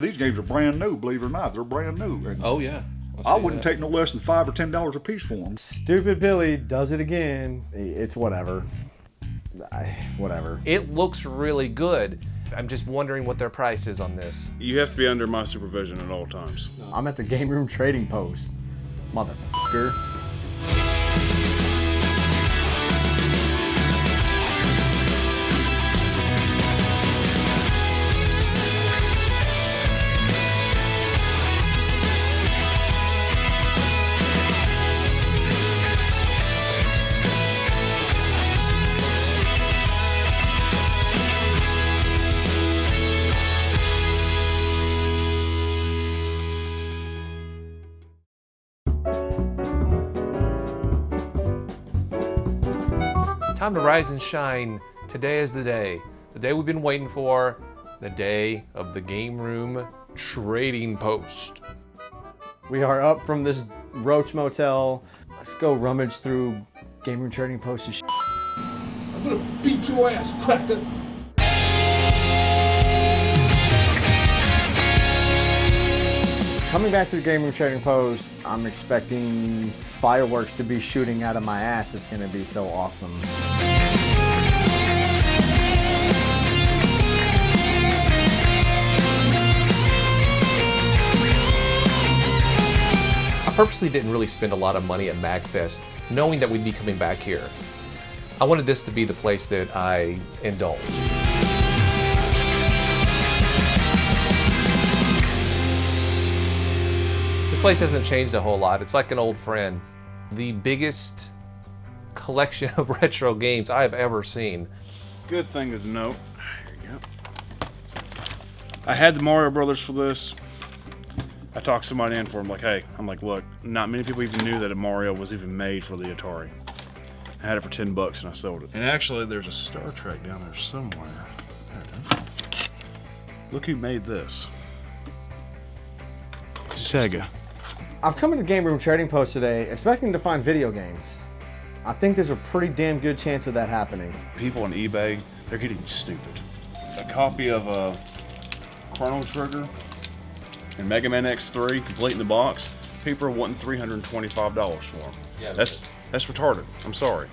These games are brand new, believe it or not. They're brand new. And Oh yeah. I wouldn't take no less than $5 or $10 a piece for them. Stupid Billy does it again. It's whatever. Whatever. It looks really good. I'm just wondering what their price is on this. You have to be under my supervision at all times. I'm at the Game Room Trading Post. Motherfucker. Time to rise and shine. Today is the day we've been waiting for, the day of the Game Room Trading Post. We are up from this Roach Motel. Let's go rummage through Game Room Trading Post's shit. I'm gonna beat your ass, cracker. Coming back to the Game Room Trading Post, I'm expecting fireworks to be shooting out of my ass. It's gonna be so awesome. I purposely didn't really spend a lot of money at MagFest, knowing that we'd be coming back here. I wanted this to be the place that I indulge. This place hasn't changed a whole lot. It's like an old friend. The biggest collection of retro games I've ever seen. Good thing to note. There you go. I had the Mario Brothers for this. I talked somebody in for him, like, hey, I'm like, look, not many people even knew that a Mario was even made for the Atari. I had it for $10 and I sold it. And actually, there's a Star Trek down there somewhere. There it is. Look who made this. Sega. I've come to the Game Room Trading Post today expecting to find video games. I think there's a pretty damn good chance of that happening. People on eBay, they're getting stupid. A copy of Chrono Trigger and Mega Man X3 complete in the box, people are wanting $325 for them. Yeah, that's retarded. I'm sorry.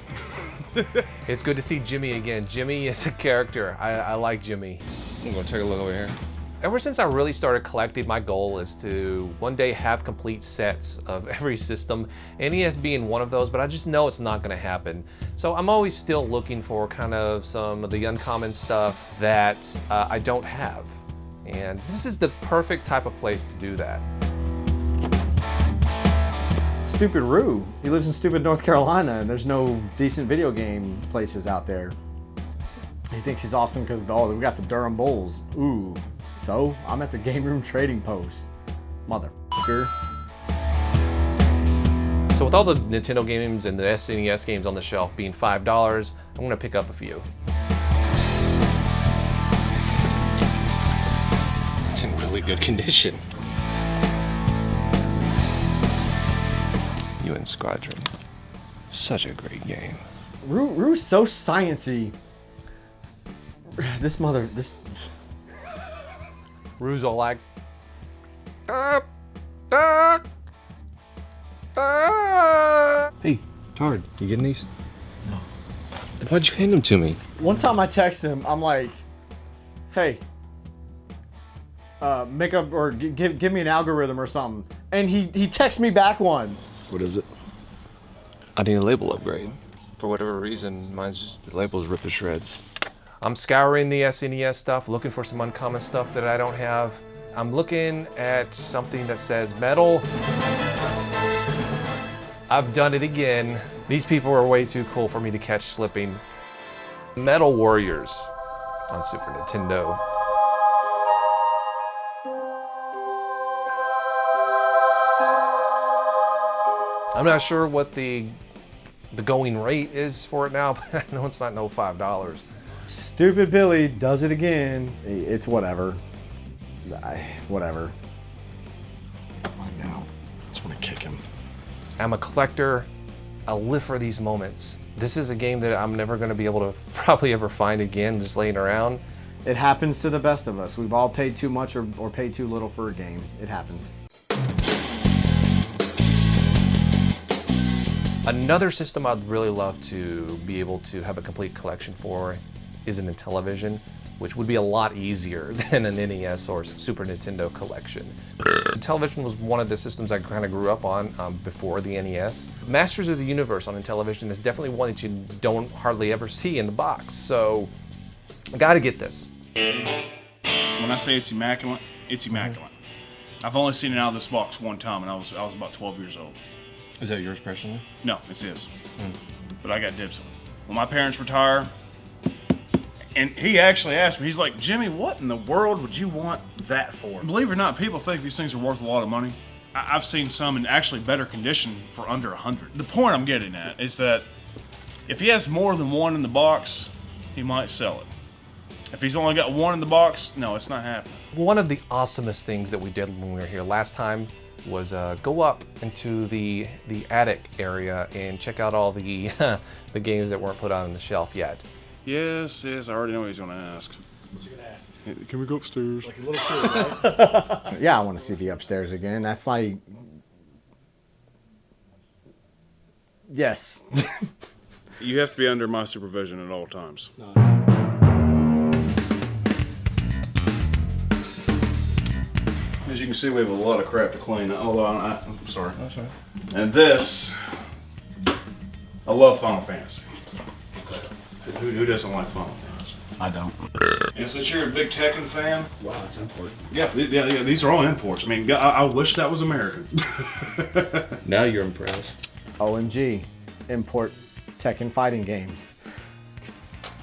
It's good to see Jimmy again. Jimmy is a character. I like Jimmy. I'm gonna take a look over here. Ever since I really started collecting, my goal is to one day have complete sets of every system, NES being one of those, but I just know it's not gonna happen. So I'm always still looking for kind of some of the uncommon stuff that I don't have. And this is the perfect type of place to do that. Stupid Rue. He lives in stupid North Carolina and there's no decent video game places out there. He thinks he's awesome because, we got the Durham Bulls. Ooh. So, I'm at the Game Room Trading Post. Motherfucker. So with all the Nintendo games and the SNES games on the shelf being $5, I'm gonna pick up a few. It's in really good condition. UN Squadron. Such a great game. Rue's so sciencey. This Rue's all like, Hey, Tard, you getting these? No. Then why'd you hand them to me? One time I text him, I'm like, hey, make up or give me an algorithm or something. And he texts me back one. What is it? I need a label upgrade. For whatever reason, mine's just the label's ripped to shreds. I'm scouring the SNES stuff, looking for some uncommon stuff that I don't have. I'm looking at something that says metal. I've done it again. These people are way too cool for me to catch slipping. Metal Warriors on Super Nintendo. I'm not sure what the going rate is for it now, but I know it's not no $5. Stupid Billy does it again. It's whatever. Whatever. Find out. Just want to kick him. I'm a collector. I live for these moments. This is a game that I'm never going to be able to probably ever find again just laying around. It happens to the best of us. We've all paid too much or paid too little for a game. It happens. Another system I'd really love to be able to have a complete collection for is an Intellivision, which would be a lot easier than an NES or Super Nintendo collection. Intellivision was one of the systems I kind of grew up on before the NES. Masters of the Universe on Intellivision is definitely one that you don't hardly ever see in the box, so I gotta get this. When I say it's immaculate, it's immaculate. I've only seen it out of this box one time, and I was about 12 years old. Is that yours personally? No, it's his. But I got dibs on it. When my parents retire, and he actually asked me, he's like, Jimmy, what in the world would you want that for? Believe it or not, people think these things are worth a lot of money. I've seen some in actually better condition for under 100. The point I'm getting at is that if he has more than one in the box, he might sell it. If he's only got one in the box, no, it's not happening. One of the awesomest things that we did when we were here last time was go up into the attic area and check out all the the games that weren't put on the shelf yet. Yes, I already know what he's going to ask. What's he gonna ask? Can we go upstairs? Like a little kid, right? Yeah, I want to see the upstairs again. That's like, yes. You have to be under my supervision at all times. As you can see, we have a lot of crap to clean. Although I'm sorry. That's right. And this, I love Final Fantasy. Who doesn't like Final Fantasy? I don't. And since you're a big Tekken fan, Wow, it's important. yeah, these are all imports. I mean, I wish that was American. Now you're impressed. OMG, import Tekken fighting games.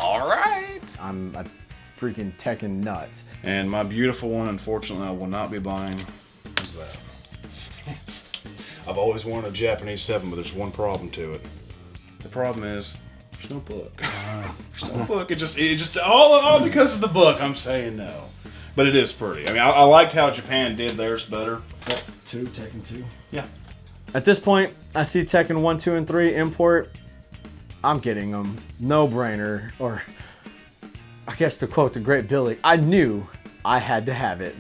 All right. I'm a freaking Tekken nut. And my beautiful one, unfortunately, I will not be buying. Is that? I've always wanted a Japanese 7, but there's one problem to it. The problem is there's no book. There's no book. It just all because of the book. I'm saying no, but it is pretty. I mean, I liked how Japan did theirs better. Yep, Tekken 2. Yeah. At this point, I see Tekken 1, 2, and 3 import. I'm getting them. No brainer. Or, I guess to quote the great Billy, I knew I had to have it.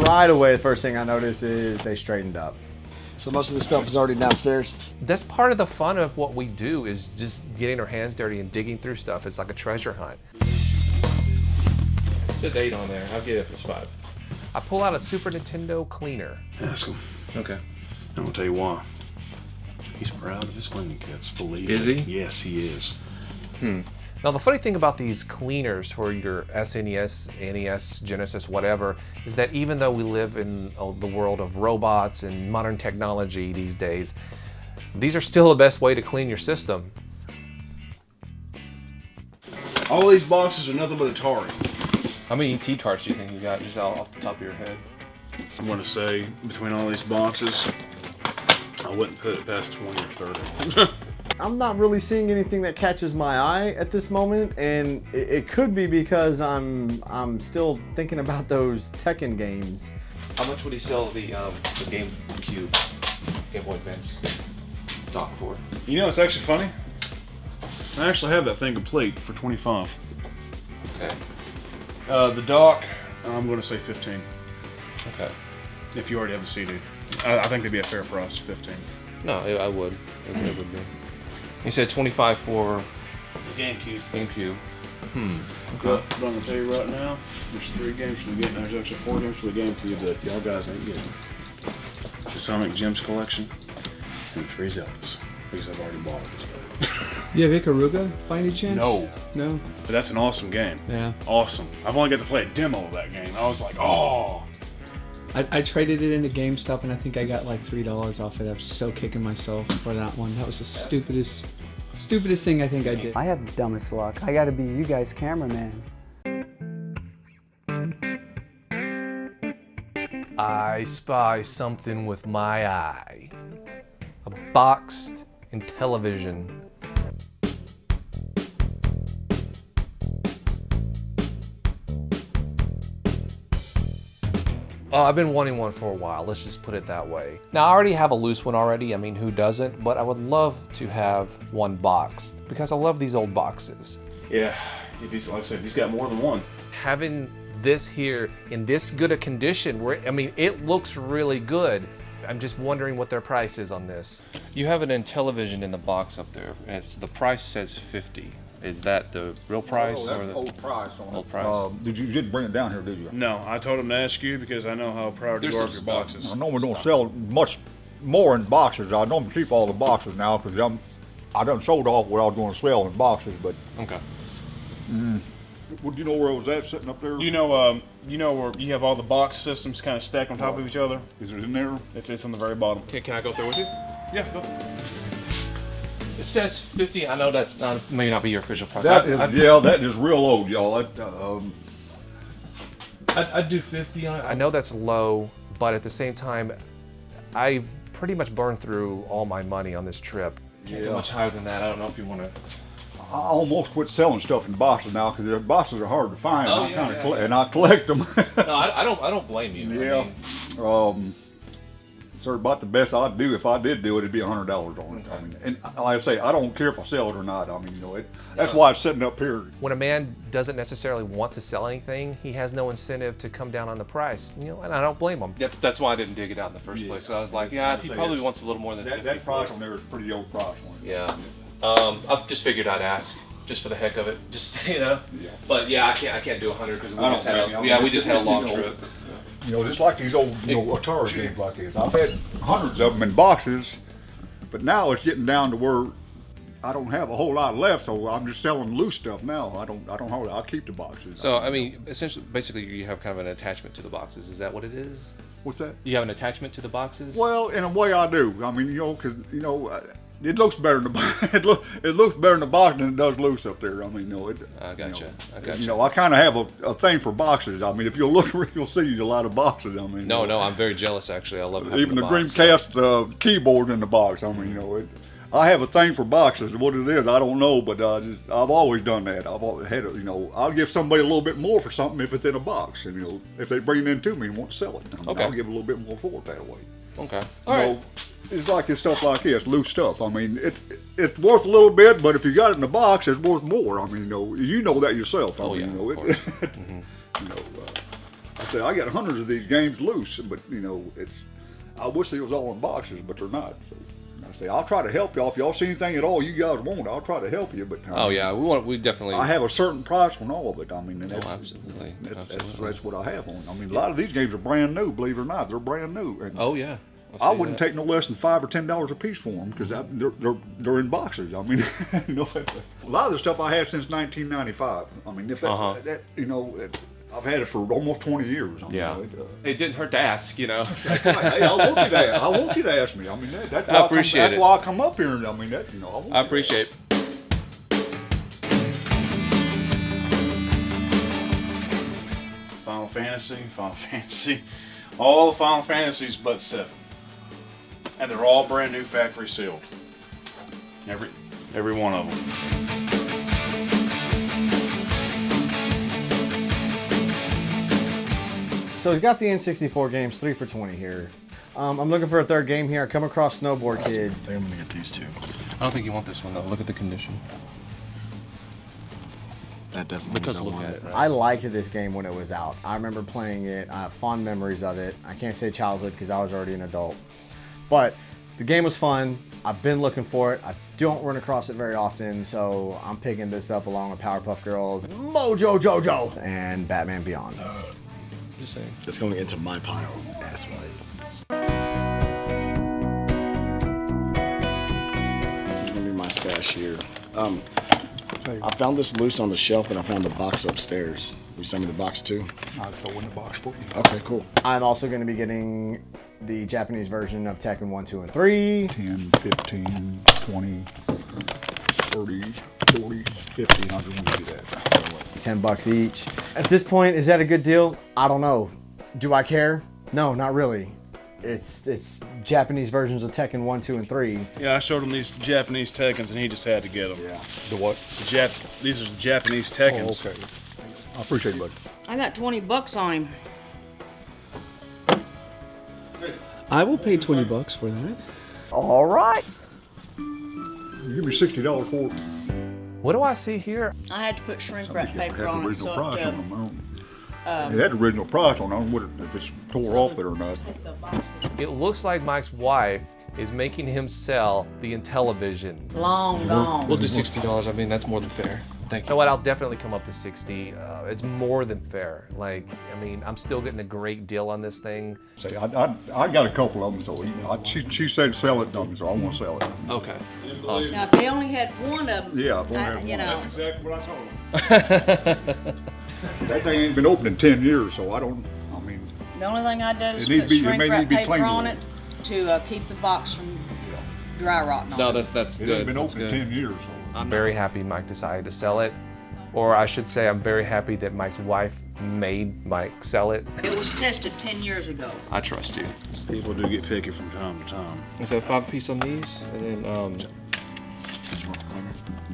Right away, the first thing I notice is they straightened up. So most of the stuff is already downstairs. That's part of the fun of what we do is just getting our hands dirty and digging through stuff. It's like a treasure hunt. It says 8 on there. I'll get it if it's 5. I pull out a Super Nintendo cleaner. Ask him. Okay. I'm gonna tell you why. He's proud of his cleaning kits. Believe Is it. he? Yes, he is. Now, the funny thing about these cleaners for your SNES, NES, Genesis, whatever, is that even though we live in the world of robots and modern technology these days, these are still the best way to clean your system. All these boxes are nothing but Atari. How many ET carts do you think you got just off the top of your head? I'm gonna say between all these boxes, I wouldn't put it past 20 or 30. I'm not really seeing anything that catches my eye at this moment, and it could be because I'm still thinking about those Tekken games. How much would he sell the GameCube, Game Boy Advance dock for? You know, it's actually funny. I actually have that thing complete for 25. Okay. The dock, I'm gonna say 15. Okay. If you already have a CD, I think they'd be a fair price, 15. No, I would. It would be. You said 25 for The GameCube. GameCube. But I'm gonna tell you right now, there's 3 games for the game. There's actually 4 games for the GameCube that y'all guys ain't getting. The Sonic Gems collection and 3 Zeldas because I've already bought it. You have Ikaruga by any chance? No, No? but that's an awesome game. Yeah. Awesome. I've only got to play a demo of that game. I was like, oh. I traded it into GameStop and I think I got like $3 off it. I was so kicking myself for that one. That was the stupidest thing I think I did. I had the dumbest luck. I gotta be you guys' cameraman. I spy something with my eye. A boxed Intellivision. I've been wanting one for a while. Let's just put it that way. Now, I already have a loose one already. I mean, who doesn't? But I would love to have one boxed because I love these old boxes. Yeah, if he's like I said, he's got more than one. Having this here in this good a condition, where I mean, it looks really good. I'm just wondering what their price is on this. You have an Intellivision in the box up there, and the price says 50. Is that the real price or the old price on old it. price? You didn't bring it down here, did you? No, I told him to ask you because I know how proud you are of your boxes. I normally don't sell much more in boxes. I normally keep all the boxes now because I done sold off what I was going to sell in boxes. But Okay. would you know where it was at sitting up there? You know where you have all the box systems kind of stacked on top of each other? Is it in there? It's on the very bottom. Can I go up there with you? Yeah, go. It says 50. I know that's not may not be your official price. That is real old, y'all. I'd do 50 on it. I know that's low, but at the same time, I've pretty much burned through all my money on this trip. Can't go much higher than that. I don't know if you want to. I almost quit selling stuff in boxes now because the boxes are hard to find. Oh, And I collect them. No, I don't blame you. Yeah. I mean, Sir, about the best I'd do if I did do it, it'd be $100 on it. I mean, and like I say, I don't care if I sell it or not. I mean, that's why it's sitting up here. When a man doesn't necessarily want to sell anything, he has no incentive to come down on the price. And I don't blame him. that's why I didn't dig it out in the first place. So I was like, yeah, he probably wants a little more than 50. That price on there is a pretty old price on it. Yeah. I've just figured I'd ask, just for the heck of it, just Yeah. But yeah, I can't do 100 because we just had a long trip. Just like these old Atari games like this. I've had hundreds of them in boxes, but now it's getting down to where I don't have a whole lot left, so I'm just selling loose stuff now. I don't hold it. I'll keep the boxes. So I mean, basically, you have kind of an attachment to the boxes. Is that what it is? What's that? You have an attachment to the boxes? Well, in a way, I do. I mean, because it looks better in the it looks better in the box than it does loose up there. I mean, I gotcha. I kind of have a thing for boxes. I mean, if you look, you'll see a lot of boxes. I mean, No, I'm very jealous actually. I love having even the box. Dreamcast keyboard in the box. I mean, I have a thing for boxes. What it is, I don't know, but I've always done that. I've always had it. I'll give somebody a little bit more for something if it's in a box, and if they bring it in to me and want to sell it, Okay. I'll give a little bit more for it that way. Okay. All right. It's like this stuff like this, loose stuff. I mean, it's worth a little bit, but if you got it in the box, it's worth more. I mean, you know that yourself. I mean, of course. I say I got hundreds of these games loose, but I wish they was all in boxes, but they're not. So I say I'll try to help y'all. If y'all see anything at all you guys want, I'll try to help you. But we definitely. I have a certain price on all of it. I mean, and that's, absolutely. that's what I have on. I mean, a lot of these games are brand new. Believe it or not, they're brand new. And Oh yeah. I wouldn't take no less than $5 or $10 a piece for them because they're in boxes. I mean, a lot of the stuff I have since 1995. I mean, if I've had it for almost 20 years. I mean, It didn't hurt to ask, Hey, I want you to ask me. I mean, that's why I appreciate it. That's why I come up here, and I mean, I appreciate it. Final Fantasy, all the Final Fantasies but 7. And they're all brand new factory sealed. Every one of them. So he's got the N64 games, 3 for $20 here. I'm looking for a third game here. I come across Snowboard Kids. I think I'm gonna get these two. I don't think you want this one though. Look at the condition. That definitely Because don't look want at it. it. Right? I liked this game when it was out. I remember playing it. I have fond memories of it. I can't say childhood because I was already an adult. But the game was fun. I've been looking for it. I don't run across it very often, so I'm picking this up along with Powerpuff Girls, Mojo Jojo, and Batman Beyond. Just saying. It's going into my pile. That's why. This is gonna be my stash here. I found this loose on the shelf, and I found the box upstairs. Will you send me the box too? I'll throw in the box for you. Okay, cool. I'm also going to be getting the Japanese version of Tekken 1, 2, and 3. 10, 15, 20, 30, 40, 50. I just want to do that. $10 each. At this point, is that a good deal? I don't know. Do I care? No, not really. It's Japanese versions of Tekken 1, 2, and 3. Yeah, I showed him these Japanese Tekkens and he just had to get them. Yeah. The what? These are the Japanese Tekkens. Oh, okay. I appreciate it, buddy. I got $20 on him. I will pay $20 for that. All right. You give me $60 for it. What do I see here? I had to put shrink wrap Had paper the on it original so price it, on them. It had the original price on them. What if it's tore off it or not? It looks like Mike's wife is making him sell the Intellivision. long gone. We'll do $60. I mean, that's more than fair. Thank You know what? I'll definitely come up to 60. It's more than fair. Like, I mean, I'm still getting a great deal on this thing. Say, I got a couple of them, so she said sell it to me, so I want to sell it. Okay. Awesome. Now, if they only had one of them, Yeah, if only had you one. know, Exactly what I told him. That thing ain't been open in 10 years, so I mean, the only thing I did is It need put to be- it shrink may wrap need to be paper cleaned a on little. it to keep the box from dry rotting on No, it. that's it good. ain't been That's open in good. 10 years, so. I'm very happy Mike decided to sell it. Or I should say, I'm very happy that Mike's wife made Mike sell it. It was tested 10 years ago. I trust you. People do get picky from time to time. So 5 piece on these, and then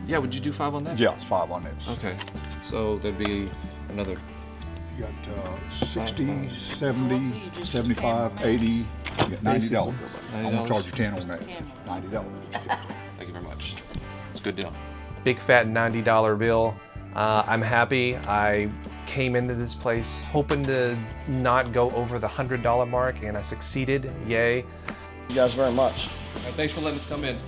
yeah, would you do 5 on that? Yeah, it's 5 on it. Okay. So there'd be another. You got 60, 70, 75, 80, you got $90. I'm gonna charge you 10 on that. $90. Thank you very much. It's a good deal. Big fat $90 bill. I'm happy. I came into this place hoping to not go over the $100 mark, and I succeeded. Yay. You guys very much. All right, thanks for letting us come in.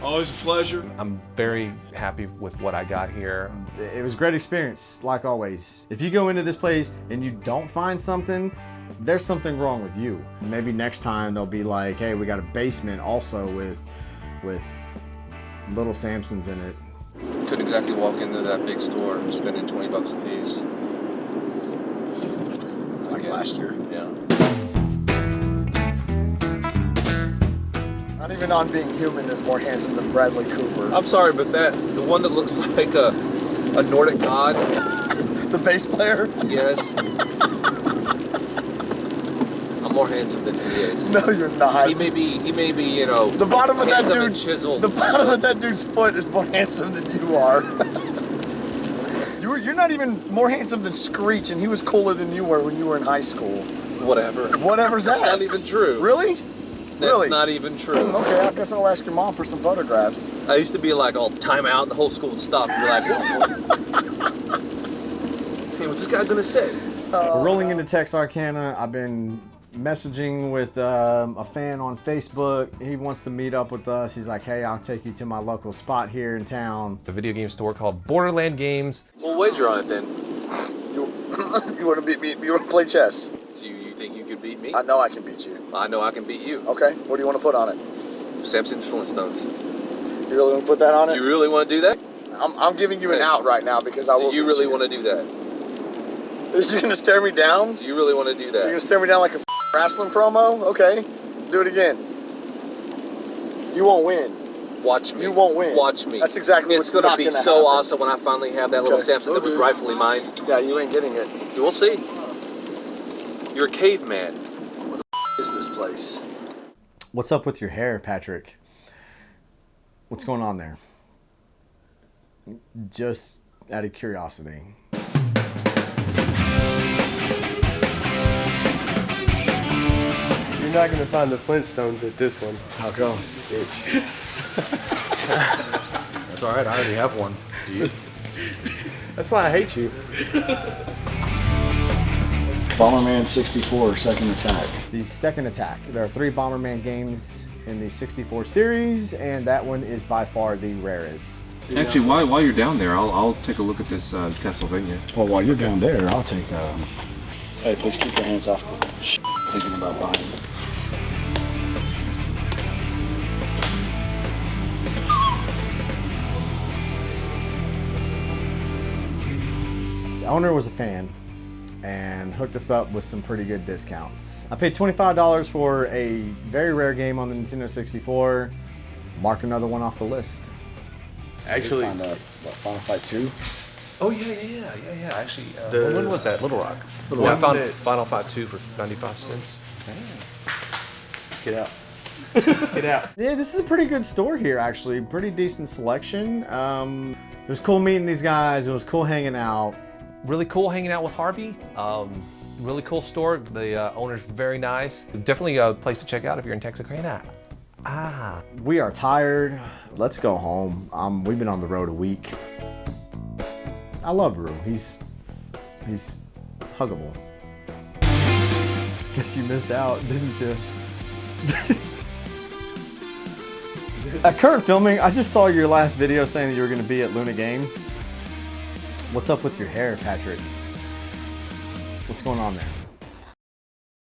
Always a pleasure. I'm very happy with what I got here. It was a great experience, like always. If you go into this place and you don't find something, there's something wrong with you. Maybe next time they'll be like, hey, we got a basement also with little Samsons in it. Couldn't exactly walk into that big store spending $20 a piece. Like last year. Yeah. Not even on being human is more handsome than Bradley Cooper. I'm sorry, but the one that looks like a Nordic god. The bass player? Yes. I'm more handsome than he is. No, you're not. He may be, you know, The bottom of that handsome and dude, chiseled. the bottom of that dude's foot is more handsome than you are. You're not even more handsome than Screech, and he was cooler than you were when you were in high school. Whatever. Whatever's that? That's not even true. Really? That's Really? not even true. Okay, I guess I'll ask your mom for some photographs. I used to be like, all time out, and the whole school would stop and be like, what? Hey, what's this guy gonna say? We're rolling into Texarkana. I've been messaging with a fan on Facebook. He wants to meet up with us. He's like, hey, I'll take you to my local spot here in town. The video game store called Borderland Games. We'll wager on it then. You want to beat me? You want to play chess? Do you think you could beat me? I know I can beat you. I know I can beat you. Okay, what do you want to put on it? Samson Flintstones. You really want to put that on it? You really want to do that? I'm giving you an out right now because I will. Do you really want to do that? Are you gonna stare me down? Do you really want to do You're that? gonna stare me down like a wrestling promo? Okay, do it again. You won't win. Watch me. You won't win. Watch me. That's exactly It's what's gonna not be gonna so happen. awesome when I finally have that little Okay. Samson that was rightfully mine. Yeah, you ain't getting it. We'll see. You're a caveman. Is this place? What's up with your hair, Patrick? What's going on there? Just out of curiosity. You're not gonna find the Flintstones at this one. How come? That's all right. I already have one. Do you? That's why I hate you. Bomberman 64, Second Attack. The Second Attack. There are 3 Bomberman games in the 64 series, and that one is by far the rarest. Actually, while you're down there, I'll take a look at this Castlevania. Well, while you're down there, I'll take. Hey, please keep your hands off the thinking about buying. The owner was a fan and hooked us up with some pretty good discounts. I paid $25 for a very rare game on the Nintendo 64. Mark another one off the list. Actually, Find Final Fight 2. Oh, yeah. Actually, The- when was that? Little Rock. Little I Rock. found That- Final Fight 2 for 95 cents. get out. Get out. Yeah, this is a pretty good store here, actually. Pretty decent selection. It was cool meeting these guys. It was cool hanging out. Really cool hanging out with Harvey. Really cool store. The owner's very nice. Definitely a place to check out if you're in Texarkana. We are tired. Let's go home. We've been on the road a week. I love Rue. He's huggable. Guess you missed out, didn't you? At current filming, I just saw your last video saying that you were going to be at Luna Games. What's up with your hair, Patrick? What's going on there?